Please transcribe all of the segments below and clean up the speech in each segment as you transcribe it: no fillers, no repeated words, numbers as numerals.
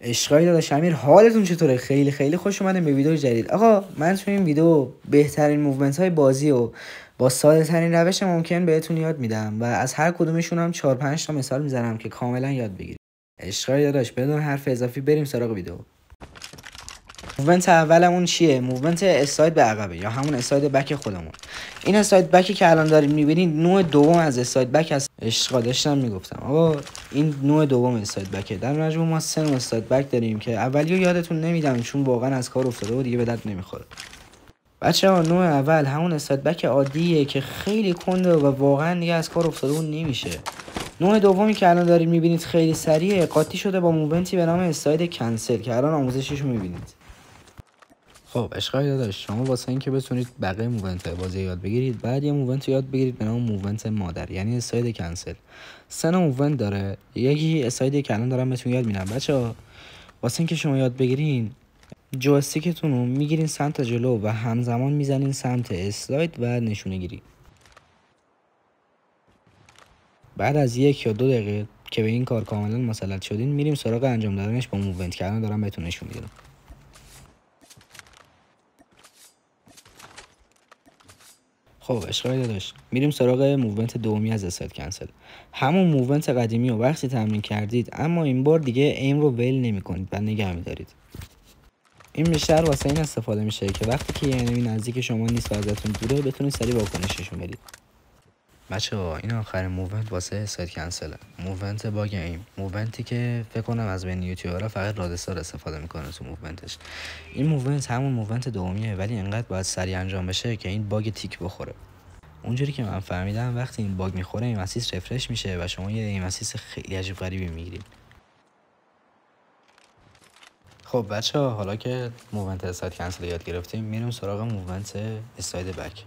عشقای داداش امیر، حالتون چطوره؟ خیلی خیلی خوش اومدین به ویدیو جدید. آقا من تو این ویدیو بهترین موومنت های بازی و با ساده ترین روش ممکن بهتون یاد میدم و از هر کدومشون هم 4 5 تا مثال میزنم که کاملا یاد بگیرید. عشقای داداش بدون حرف اضافی بریم سراغ ویدیو. موومنت اولمون چیه؟ موومنت اسلاید به عقبه یا همون اسلاید بک خودمون. این اسلاید بکی که الان دارید میبینید نوع دوم از اسلاید بک هست. عشقا داشتم میگفتم آقا این نوع دوم اسلاید بکه. در مجموع ما 3 نوع اسلاید بک داریم که اولیو یادتون نمیدم چون واقعا از کار افتاده و دیگه به درد نمیخوره. بچه‌ها نوع اول همون اسلاید بک عادیه که خیلی کنده و واقعا دیگه از کار افتاده و نمیشه. نوع دومی که الان دارید میبینید خیلی سریع قاطی شده با موومنتی به نام اسلاید کنسل که الان آموزشش رو میبینید. خب عشقای داداش، شما واسه اینکه بتونید بقیه موومنت بازی یاد بگیرید بعد یه موومنت یاد بگیرید به نام موومنت مادر، یعنی اسلاید کنسل. 3 نوع موومنت داره. یکی اسلاید که الان دارم بهتون یاد میدم. بچه‌ها واسه اینکه شما یاد بگیرین جویستیکتون رو میگیرین سمت جلو و همزمان میزنین سمت اسلاید و نشونه گیری. بعد از 1 یا 2 دقیقه که به این کار کاملا مسلط شدین میریم سراغ انجام دادنش با موومنت که الان دارم بهتون نشون میدم. خب عشقای داداش میریم سراغ موومنت دومی از اسلاید کنسل. همون موومنت قدیمی رو وقتی تمرین کردید اما این بار دیگه ایم رو ول نمی‌کنید و نگه می‌دارید. این بیشتر واسه این استفاده میشه که وقتی که یه انمی نزدیک شما نیست و ازتون دوره بتونید سریع واکنششون بدید. بچه‌ها این آخرین موومنت واسه اسلاید کنسله. موومنت باگ ایم، موومنتی که فکر کنم از بین یوتیوبرها فقط رادستار استفاده میکنه تو موومنتش. این موومنت همون موومنت دومیه ولی انقدر باید سریع انجام بشه که این باگ تیک بخوره. اونجوری که من فهمیدم وقتی این باگ میخوره این اسیست رفرش میشه و شما یه اسیست خیلی عجیب غریبی میگیرید. خب بچه‌ها حالا که موومنت اسلاید کنسل یاد گرفتیم میریم سراغ موومنت اسلاید بک.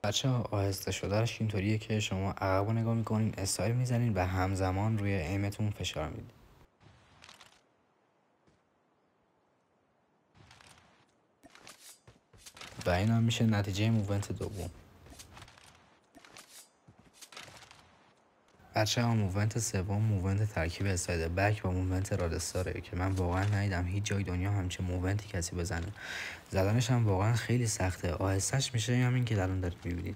بچه‌ها آهسته شدهش اینطوریه که شما عقب نگاه میکنین، اسلاید میزنین و همزمان روی ایمتون فشار میدین. و این هم میشه نتیجه موومنت دوم. بچه‌ها موومنت سوم موومنت ترکیب اسلاید بک با موومنت رادستاره که من واقعا ندیدم هیچ جای دنیا همچین موومنتی کسی بزنه. زدنش هم واقعا خیلی سخته. آهسته‌اش میشه همین که الان دارید میبینید.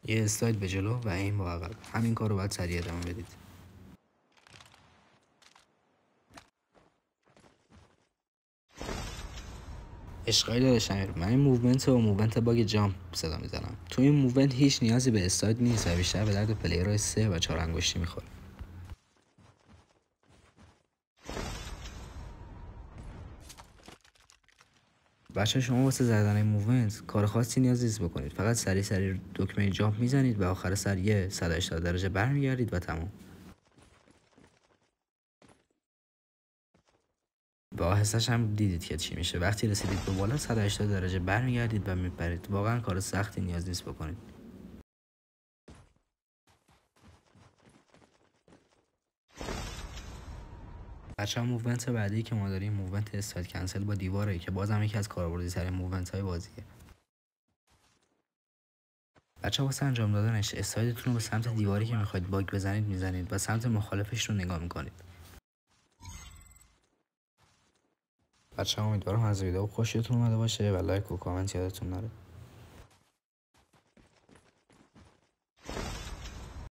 یه اسلاید به جلو و این با عقب. همین کار رو باید سریع ادامه بدید. عشقای داداش امیر، من این موومنت و موومنت باگ جامپ صدا میزنم. تو این موومنت هیچ نیازی به اسلاید نیست و بیشتر به درد پلیرهای 3 و 4 انگشتی میخوره. بچه شما واسه زدن این موومنت کار خاصی نیاز نیست بکنید، فقط سریع دکمه جامپ میزنید و آخر سر یه 180 درجه برمیگردید و تمام. با آهستش هم دیدید که چی میشه. وقتی رسیدید به بالا 180 درجه برمیگردید و میپرید. واقعا کار سختی نیاز نیست بکنید. بچه‌ها موومنت بعدی که ما داریم موومنت اسلاید کنسل با دیواره که بازم یکی از کاربردی ترین موومنت های بازیه. بچه‌ها واسه انجام دادنش اسلایدتون رو به سمت دیواری که میخواید باگ بزنید میزنید و سمت مخالفش رو نگاه میکنید. بچه‌ها امیدوارم از ویدیو خوشتون اومده باشه و لایک و کامنت یادتون نره.